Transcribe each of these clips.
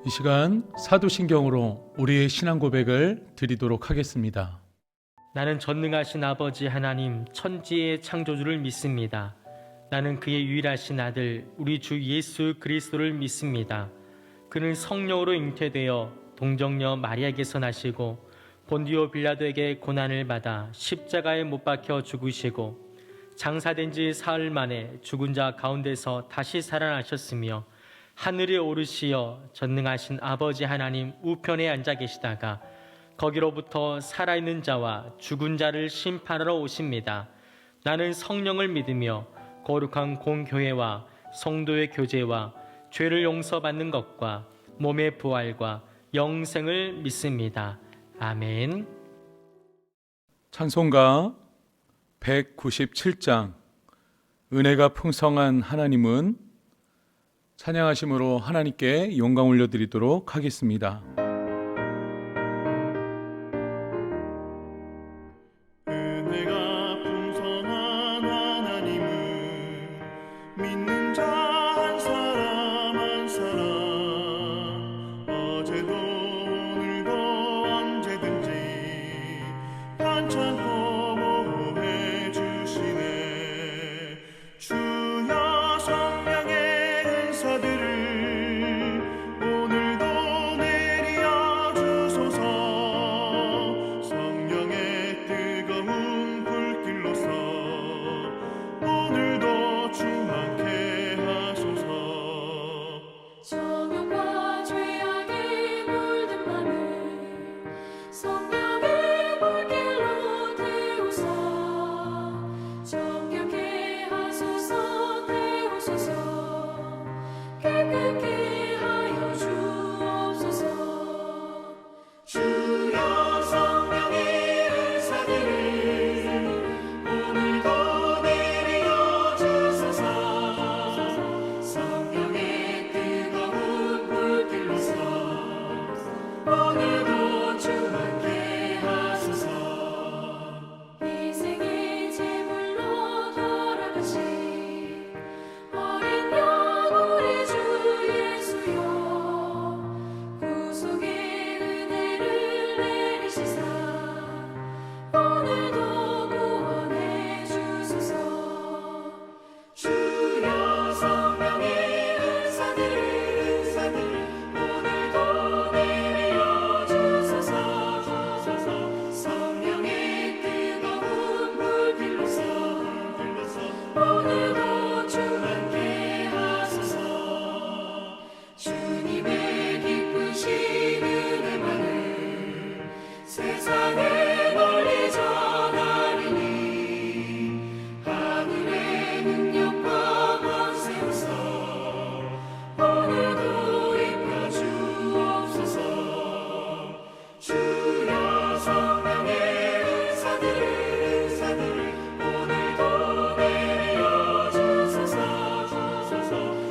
이 시간 사도신경으로 우리의 신앙 고백을 드리도록 하겠습니다. 나는 전능하신 아버지 하나님 천지의 창조주를 믿습니다. 나는 그의 유일하신 아들 우리 주 예수 그리스도를 믿습니다. 그는 성령으로 잉태되어 동정녀 마리아에게서 나시고 본디오 빌라도에게 고난을 받아 십자가에 못 박혀 죽으시고 장사된 지 사흘 만에 죽은 자 가운데서 다시 살아나셨으며 하늘에 오르시어 전능하신 아버지 하나님 우편에 앉아 계시다가 거기로부터 살아있는 자와 죽은 자를 심판하러 오십니다. 나는 성령을 믿으며 거룩한 공교회와 성도의 교제와 죄를 용서받는 것과 몸의 부활과 영생을 믿습니다. 아멘. 찬송가 197장 은혜가 풍성한 하나님은 찬양하심으로 하나님께 영광 올려드리도록 하겠습니다. 은혜가 풍성한 하나님은 믿는 자 한 사람 한 사람 어제도 오늘도 언제든지 편찮고 보호해 주시네. 주여 성령의 은사들을 오늘도 내려 주소서. 성령의 뜨거운 불길로서 오늘도 충만케 하소서. 정욕과 죄악에 물든 맘을 성령의 불길로 태우사. 정결케 하소서. 태우소서. 깨끗게 하여 주옵소서. 주여 성령의 은사들을 오늘도 내려 주소서. 성령의 뜨거운 불길로서 오늘도 충만케 하소서. 희생의 제물로 돌아가신 어린 양 우리 주 예수여. 구속의 은혜를 내리시사 오늘도 구원해 주소서. 주여 성령의 은사들 오늘도 내려 주소서. 성령의 뜨거운 불길로서 오늘도 충만케 하소서. 주님의 기쁘신 은혜만을 세상에 널리 전하리니 하늘의 능력과 권세로서 오늘도 입혀 주옵소서. 주여 성령의 은사들 오늘도 내려 주소서.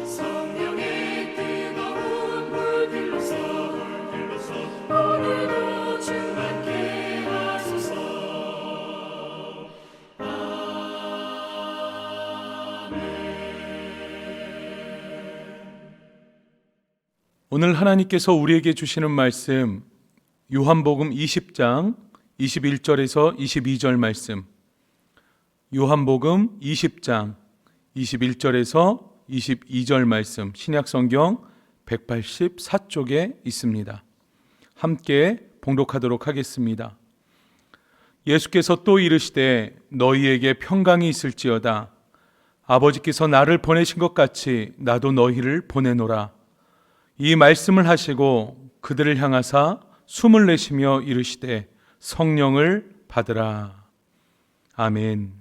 성령의 뜨거운 불길로서 오늘도 충만케 하소서. 오늘 하나님께서 우리에게 주시는 말씀 요한복음 20장 21절에서 22절 말씀, 요한복음 20장 21절에서 22절 말씀, 신약성경 184쪽에 있습니다. 함께 봉독하도록 하겠습니다. 예수께서 또 이르시되 너희에게 평강이 있을지어다. 아버지께서 나를 보내신 것 같이 나도 너희를 보내노라. 이 말씀을 하시고 그들을 향하사 숨을 내쉬며 이르시되 성령을 받으라. 아멘.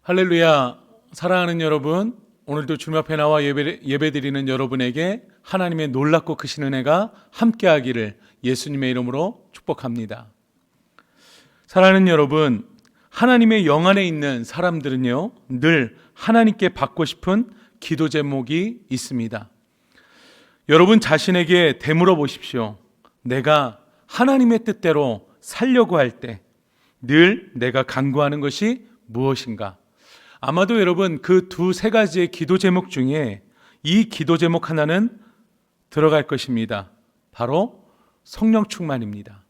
할렐루야. 사랑하는 여러분, 오늘도 주님 앞에 나와 예배드리는 여러분에게 하나님의 놀랍고 크신 은혜가 함께하기를 예수님의 이름으로 축복합니다. 사랑하는 여러분, 하나님의 영 안에 있는 사람들은요, 늘 하나님께 받고 싶은 기도 제목이 있습니다. 여러분 자신에게 되물어 보십시오. 내가 하나님의 뜻대로 살려고 할 때 늘 내가 간구하는 것이 무엇인가? 아마도 여러분 그 두세 가지의 기도 제목 중에 이 기도 제목 하나는 들어갈 것입니다. 바로 성령 충만입니다.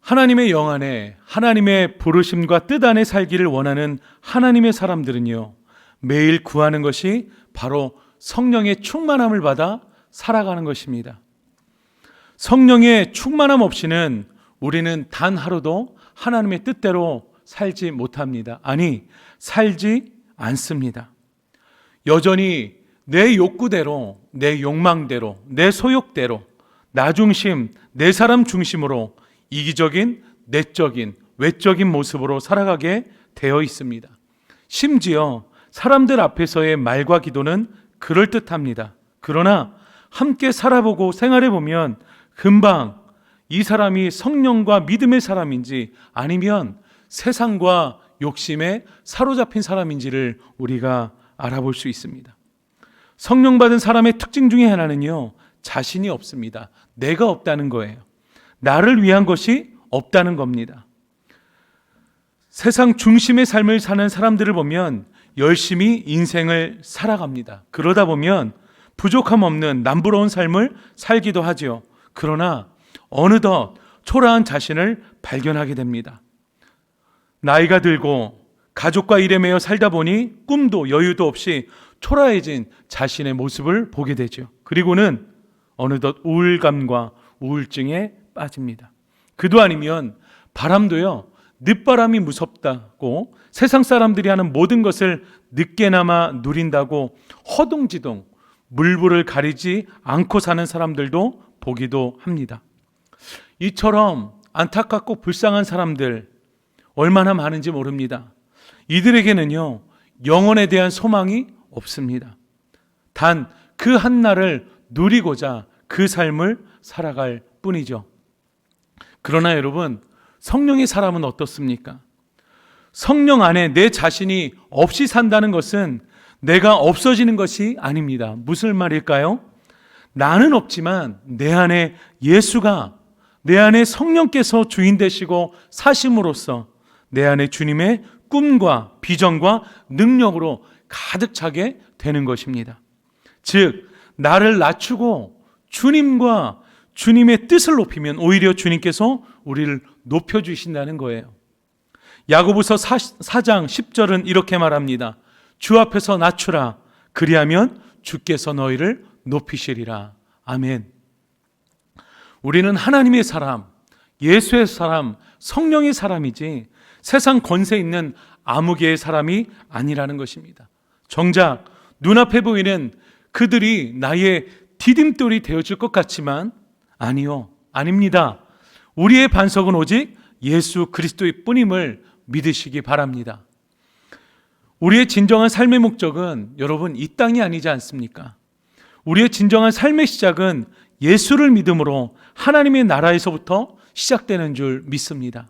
하나님의 영 안에 하나님의 부르심과 뜻 안에 살기를 원하는 하나님의 사람들은요, 매일 구하는 것이 바로 성령의 충만함을 받아 살아가는 것입니다. 성령의 충만함 없이는 우리는 단 하루도 하나님의 뜻대로 살지 못합니다. 아니, 살지 않습니다. 여전히 내 욕구대로, 내 욕망대로, 내 소욕대로, 나 중심, 내 사람 중심으로 이기적인, 내적인, 외적인 모습으로 살아가게 되어 있습니다. 심지어 사람들 앞에서의 말과 기도는 그럴듯합니다. 그러나 함께 살아보고 생활해보면 금방 이 사람이 성령과 믿음의 사람인지 아니면 세상과 욕심에 사로잡힌 사람인지를 우리가 알아볼 수 있습니다. 성령 받은 사람의 특징 중에 하나는요, 자신이 없습니다. 내가 없다는 거예요. 나를 위한 것이 없다는 겁니다. 세상 중심의 삶을 사는 사람들을 보면 열심히 인생을 살아갑니다. 그러다 보면 부족함 없는 남부러운 삶을 살기도 하죠. 그러나 어느덧 초라한 자신을 발견하게 됩니다. 나이가 들고 가족과 일에 매여 살다 보니 꿈도 여유도 없이 초라해진 자신의 모습을 보게 되죠. 그리고는 어느덧 우울감과 우울증에 빠집니다. 그도 아니면 바람도요, 늦바람이 무섭다고 세상 사람들이 하는 모든 것을 늦게나마 누린다고 허둥지둥 물불을 가리지 않고 사는 사람들도 보기도 합니다. 이처럼 안타깝고 불쌍한 사람들 얼마나 많은지 모릅니다. 이들에게는요, 영혼에 대한 소망이 없습니다. 단 그 한날을 누리고자 그 삶을 살아갈 뿐이죠. 그러나 여러분, 성령의 사람은 어떻습니까? 성령 안에 내 자신이 없이 산다는 것은 내가 없어지는 것이 아닙니다. 무슨 말일까요? 나는 없지만 내 안에 예수가, 내 안에 성령께서 주인 되시고 사심으로써 내 안에 주님의 꿈과 비전과 능력으로 가득 차게 되는 것입니다. 즉, 나를 낮추고 주님과 주님의 뜻을 높이면 오히려 주님께서 우리를 높여주신다는 거예요. 야고보서 4장 10절은 이렇게 말합니다. 주 앞에서 낮추라. 그리하면 주께서 너희를 높이시리라. 아멘. 우리는 하나님의 사람, 예수의 사람, 성령의 사람이지 세상 권세 있는 아무개의 사람이 아니라는 것입니다. 정작 눈앞에 보이는 그들이 나의 디딤돌이 되어줄 것 같지만 아니요, 아닙니다. 우리의 반석은 오직 예수 그리스도의 뿐임을 믿으시기 바랍니다. 우리의 진정한 삶의 목적은 여러분 이 땅이 아니지 않습니까? 우리의 진정한 삶의 시작은 예수를 믿음으로 하나님의 나라에서부터 시작되는 줄 믿습니다.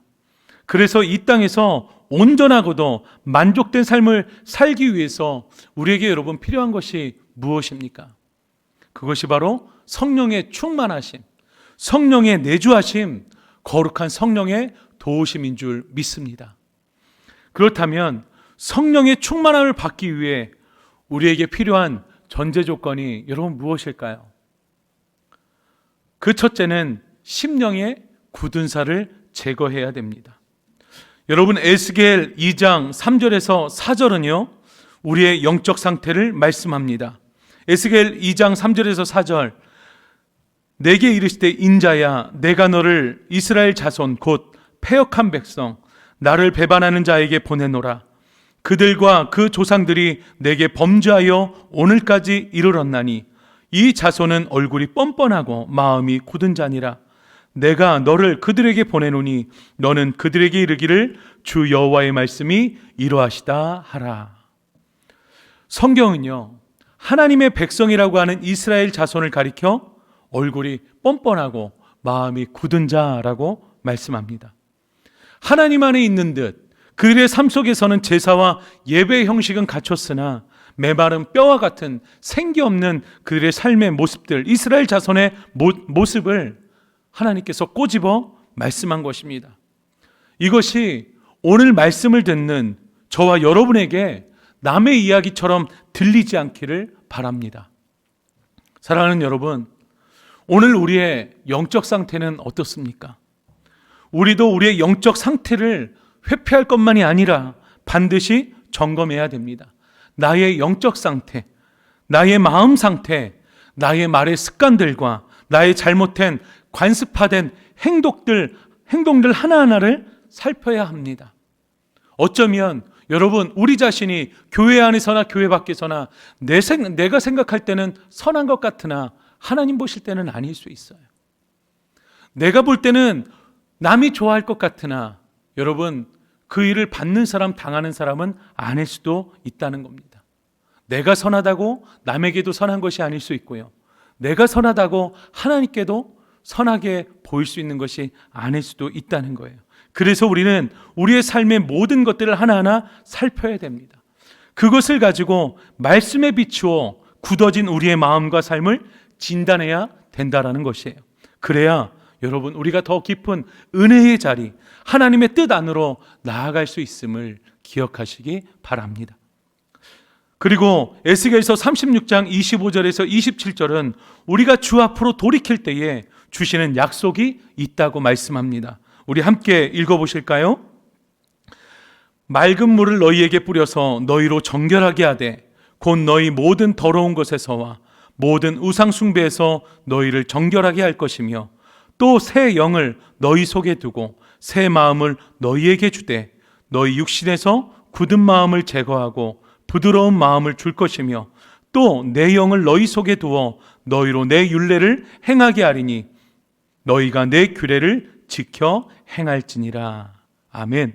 그래서 이 땅에서 온전하고도 만족된 삶을 살기 위해서 우리에게 여러분 필요한 것이 무엇입니까? 그것이 바로 성령의 충만하심, 성령의 내주하심, 거룩한 성령의 도우심인 줄 믿습니다. 그렇다면 성령의 충만함을 받기 위해 우리에게 필요한 전제 조건이 여러분 무엇일까요? 그 첫째는 심령의 굳은 살을 제거해야 됩니다. 여러분, 에스겔 2장 3절에서 4절은요, 우리의 영적 상태를 말씀합니다. 에스겔 2장 3절에서 4절, 내게 이르시되 인자야, 내가 너를 이스라엘 자손 곧 패역한 백성, 나를 배반하는 자에게 보내노라. 그들과 그 조상들이 내게 범죄하여 오늘까지 이르렀나니 이 자손은 얼굴이 뻔뻔하고 마음이 굳은 자니라. 내가 너를 그들에게 보내노니 너는 그들에게 이르기를 주 여호와의 말씀이 이러하시다 하라. 성경은요, 하나님의 백성이라고 하는 이스라엘 자손을 가리켜 얼굴이 뻔뻔하고 마음이 굳은 자라고 말씀합니다. 하나님 안에 있는 듯 그들의 삶 속에서는 제사와 예배의 형식은 갖췄으나 메마른 뼈와 같은 생기 없는 그들의 삶의 모습들, 이스라엘 자손의 모습을 하나님께서 꼬집어 말씀한 것입니다. 이것이 오늘 말씀을 듣는 저와 여러분에게 남의 이야기처럼 들리지 않기를 바랍니다. 사랑하는 여러분, 오늘 우리의 영적 상태는 어떻습니까? 우리도 우리의 영적 상태를 회피할 것만이 아니라 반드시 점검해야 됩니다. 나의 영적 상태, 나의 마음 상태, 나의 말의 습관들과 나의 잘못된 관습화된 행동들 하나하나를 살펴야 합니다. 어쩌면 여러분, 우리 자신이 교회 안에서나 교회 밖에서나 내가 생각할 때는 선한 것 같으나 하나님 보실 때는 아닐 수 있어요. 내가 볼 때는 남이 좋아할 것 같으나 여러분, 그 일을 받는 사람, 당하는 사람은 아닐 수도 있다는 겁니다. 내가 선하다고 남에게도 선한 것이 아닐 수 있고요, 내가 선하다고 하나님께도 선하게 보일 수 있는 것이 아닐 수도 있다는 거예요. 그래서 우리는 우리의 삶의 모든 것들을 하나하나 살펴야 됩니다. 그것을 가지고 말씀에 비추어 굳어진 우리의 마음과 삶을 진단해야 된다라는 것이에요. 그래야 여러분, 우리가 더 깊은 은혜의 자리, 하나님의 뜻 안으로 나아갈 수 있음을 기억하시기 바랍니다. 그리고 에스겔서 36장 25절에서 27절은 우리가 주 앞으로 돌이킬 때에 주시는 약속이 있다고 말씀합니다. 우리 함께 읽어보실까요? 맑은 물을 너희에게 뿌려서 너희로 정결하게 하되 곧 너희 모든 더러운 것에서와 모든 우상 숭배에서 너희를 정결하게 할 것이며 또 새 영을 너희 속에 두고 새 마음을 너희에게 주되 너희 육신에서 굳은 마음을 제거하고 부드러운 마음을 줄 것이며 또 내 영을 너희 속에 두어 너희로 내 율례를 행하게 하리니 너희가 내 규례를 지켜 행할지니라. 아멘.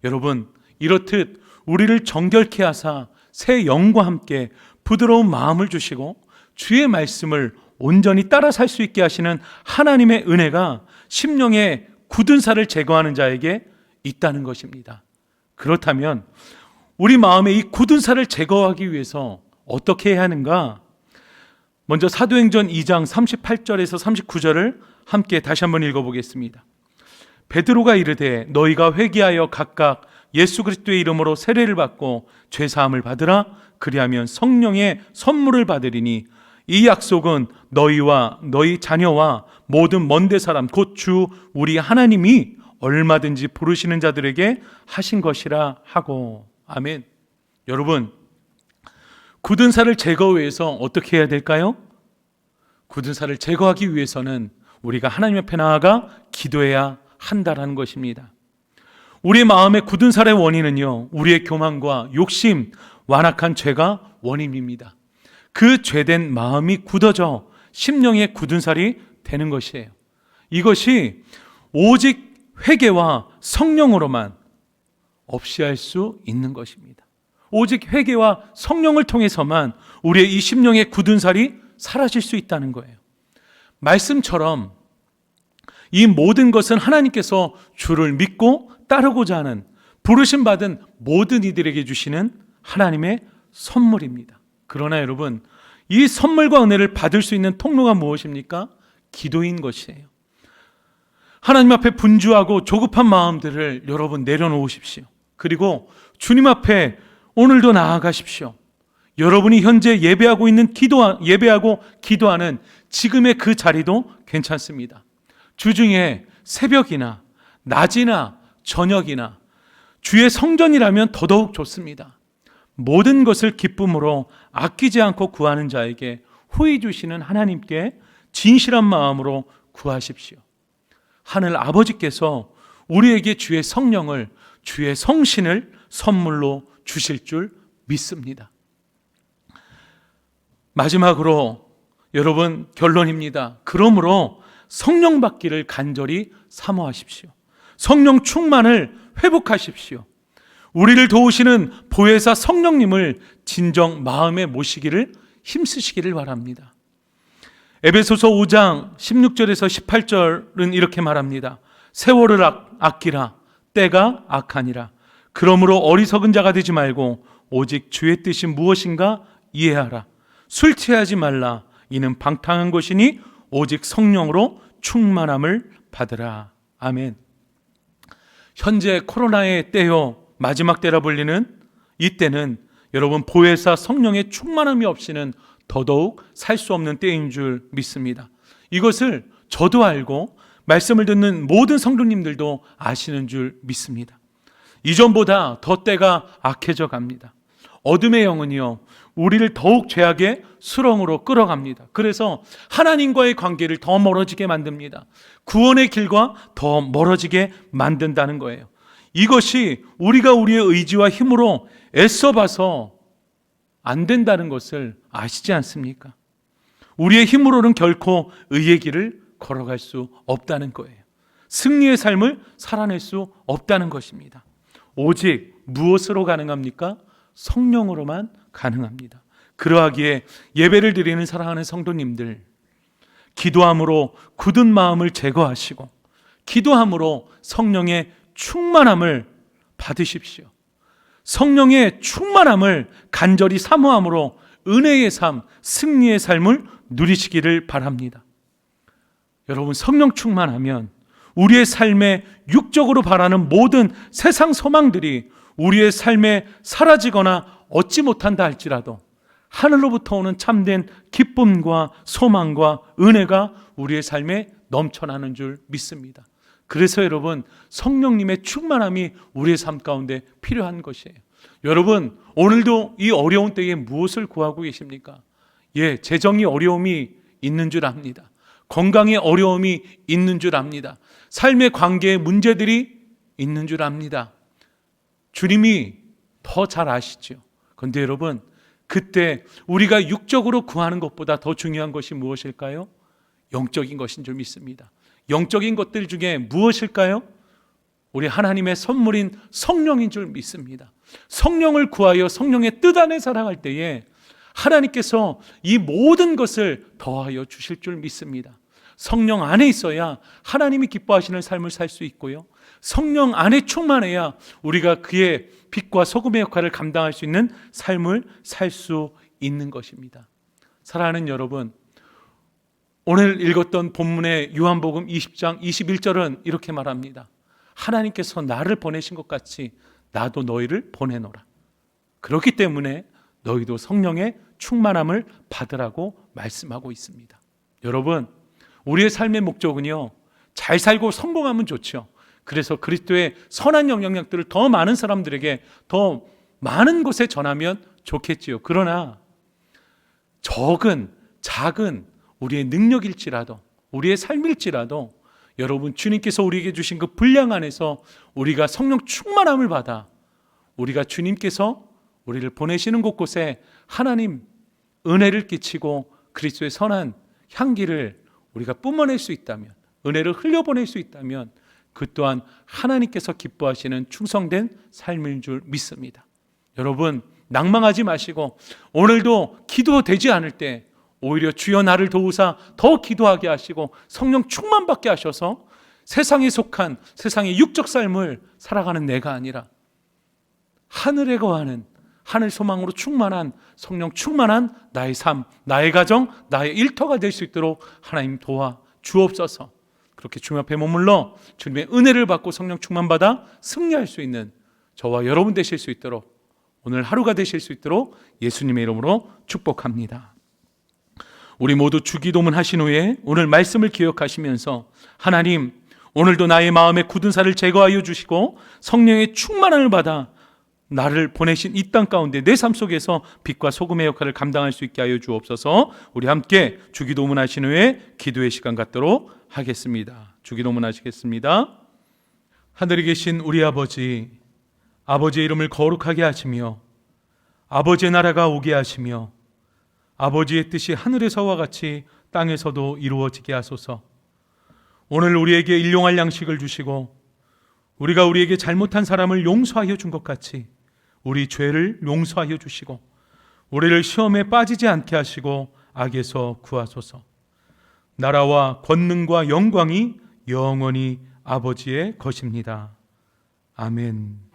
여러분, 이렇듯 우리를 정결케 하사 새 영과 함께 부드러운 마음을 주시고 주의 말씀을 온전히 따라 살 수 있게 하시는 하나님의 은혜가 심령의 굳은 살을 제거하는 자에게 있다는 것입니다. 그렇다면 우리 마음의 이 굳은 살을 제거하기 위해서 어떻게 해야 하는가? 먼저 사도행전 2장 38절에서 39절을 함께 다시 한번 읽어보겠습니다. 베드로가 이르되 너희가 회개하여 각각 예수 그리스도의 이름으로 세례를 받고 죄사함을 받으라. 그리하면 성령의 선물을 받으리니 이 약속은 너희와 너희 자녀와 모든 먼데 사람 곧 주 우리 하나님이 얼마든지 부르시는 자들에게 하신 것이라 하고. 아멘. 여러분, 굳은 살을 제거해서 어떻게 해야 될까요? 굳은 살을 제거하기 위해서는 우리가 하나님 앞에 나아가 기도해야 한다라는 것입니다. 우리 마음의 굳은 살의 원인은요, 우리의 교만과 욕심, 완악한 죄가 원인입니다. 그 죄된 마음이 굳어져 심령의 굳은 살이 되는 것이에요. 이것이 오직 회개와 성령으로만 없이 할 수 있는 것입니다. 오직 회개와 성령을 통해서만 우리의 이 심령의 굳은 살이 사라질 수 있다는 거예요. 말씀처럼 이 모든 것은 하나님께서 주를 믿고 따르고자 하는 부르심 받은 모든 이들에게 주시는 하나님의 선물입니다. 그러나 여러분, 이 선물과 은혜를 받을 수 있는 통로가 무엇입니까? 기도인 것이에요. 하나님 앞에 분주하고 조급한 마음들을 여러분 내려놓으십시오. 그리고 주님 앞에 오늘도 나아가십시오. 여러분이 현재 예배하고 기도하는 지금의 그 자리도 괜찮습니다. 주중에 새벽이나 낮이나 저녁이나 주의 성전이라면 더더욱 좋습니다. 모든 것을 기쁨으로 아끼지 않고 구하는 자에게 후히 주시는 하나님께 진실한 마음으로 구하십시오. 하늘 아버지께서 우리에게 주의 성령을, 주의 성신을 선물로 주실 줄 믿습니다. 마지막으로 여러분, 결론입니다. 그러므로 성령 받기를 간절히 사모하십시오. 성령 충만을 회복하십시오. 우리를 도우시는 보혜사 성령님을 진정 마음에 모시기를 힘쓰시기를 바랍니다. 에베소서 5장 16절에서 18절은 이렇게 말합니다. 세월을 아끼라. 때가 악하니라. 그러므로 어리석은 자가 되지 말고 오직 주의 뜻이 무엇인가 이해하라. 술 취하지 말라. 이는 방탕한 것이니 오직 성령으로 충만함을 받으라. 아멘. 현재 코로나의 때요, 마지막 때라 불리는 이 때는 여러분, 보혜사 성령의 충만함이 없이는 더더욱 살 수 없는 때인 줄 믿습니다. 이것을 저도 알고 말씀을 듣는 모든 성도님들도 아시는 줄 믿습니다. 이전보다 더 때가 악해져 갑니다. 어둠의 영은요, 우리를 더욱 죄악의 수렁으로 끌어갑니다. 그래서 하나님과의 관계를 더 멀어지게 만듭니다. 구원의 길과 더 멀어지게 만든다는 거예요. 이것이 우리가 우리의 의지와 힘으로 애써봐서 안 된다는 것을 아시지 않습니까? 우리의 힘으로는 결코 의의 길을 걸어갈 수 없다는 거예요. 승리의 삶을 살아낼 수 없다는 것입니다. 오직 무엇으로 가능합니까? 성령으로만 가능합니다. 그러하기에 예배를 드리는 사랑하는 성도님들, 기도함으로 굳은 마음을 제거하시고 기도함으로 성령의 충만함을 받으십시오. 성령의 충만함을 간절히 사모함으로 은혜의 삶, 승리의 삶을 누리시기를 바랍니다. 여러분, 성령 충만하면 우리의 삶에 육적으로 바라는 모든 세상 소망들이 우리의 삶에 사라지거나 얻지 못한다 할지라도 하늘로부터 오는 참된 기쁨과 소망과 은혜가 우리의 삶에 넘쳐나는 줄 믿습니다. 그래서 여러분, 성령님의 충만함이 우리의 삶 가운데 필요한 것이에요. 여러분, 오늘도 이 어려운 때에 무엇을 구하고 계십니까? 재정이 어려움이 있는 줄 압니다. 건강에 어려움이 있는 줄 압니다. 삶의 관계에 문제들이 있는 줄 압니다. 주님이 더 잘 아시죠. 그런데 여러분, 그때 우리가 육적으로 구하는 것보다 더 중요한 것이 무엇일까요? 영적인 것인 줄 믿습니다. 영적인 것들 중에 무엇일까요? 우리 하나님의 선물인 성령인 줄 믿습니다. 성령을 구하여 성령의 뜻 안에 살아갈 때에 하나님께서 이 모든 것을 더하여 주실 줄 믿습니다. 성령 안에 있어야 하나님이 기뻐하시는 삶을 살 수 있고요, 성령 안에 충만해야 우리가 그의 빛과 소금의 역할을 감당할 수 있는 삶을 살 수 있는 것입니다. 사랑하는 여러분, 오늘 읽었던 본문의 요한복음 20장 21절은 이렇게 말합니다. 하나님께서 나를 보내신 것 같이 나도 너희를 보내노라. 그렇기 때문에 너희도 성령의 충만함을 받으라고 말씀하고 있습니다. 여러분, 우리의 삶의 목적은요, 잘 살고 성공하면 좋죠. 그래서 그리스도의 선한 영향력들을 더 많은 사람들에게 더 많은 곳에 전하면 좋겠지요. 그러나 작은 우리의 능력일지라도, 우리의 삶일지라도 여러분, 주님께서 우리에게 주신 그 분량 안에서 우리가 성령 충만함을 받아 우리가 주님께서 우리를 보내시는 곳곳에 하나님 은혜를 끼치고 그리스도의 선한 향기를 우리가 뿜어낼 수 있다면, 은혜를 흘려보낼 수 있다면 그 또한 하나님께서 기뻐하시는 충성된 삶인 줄 믿습니다. 여러분, 낭망하지 마시고 오늘도 기도되지 않을 때 오히려 주여 나를 도우사 더 기도하게 하시고 성령 충만받게 하셔서 세상에 속한 세상의 육적 삶을 살아가는 내가 아니라 하늘에 거하는 하늘 소망으로 충만한 성령 충만한 나의 삶, 나의 가정, 나의 일터가 될 수 있도록 하나님 도와 주옵소서. 그렇게 주님 앞에 머물러 주님의 은혜를 받고 성령 충만받아 승리할 수 있는 저와 여러분 되실 수 있도록, 오늘 하루가 되실 수 있도록 예수님의 이름으로 축복합니다. 우리 모두 주기도문 하신 후에 오늘 말씀을 기억하시면서 하나님, 오늘도 나의 마음의 굳은 살을 제거하여 주시고 성령의 충만함을 받아 나를 보내신 이 땅 가운데 내 삶 속에서 빛과 소금의 역할을 감당할 수 있게 하여 주옵소서. 우리 함께 주기도문 하신 후에 기도의 시간 갖도록 하겠습니다. 주기도문 하시겠습니다. 하늘에 계신 우리 아버지, 아버지의 이름을 거룩하게 하시며 아버지의 나라가 오게 하시며 아버지의 뜻이 하늘에서와 같이 땅에서도 이루어지게 하소서. 오늘 우리에게 일용할 양식을 주시고 우리가 우리에게 잘못한 사람을 용서하여 준 것 같이 우리 죄를 용서하여 주시고 우리를 시험에 빠지지 않게 하시고 악에서 구하소서. 나라와 권능과 영광이 영원히 아버지의 것입니다. 아멘.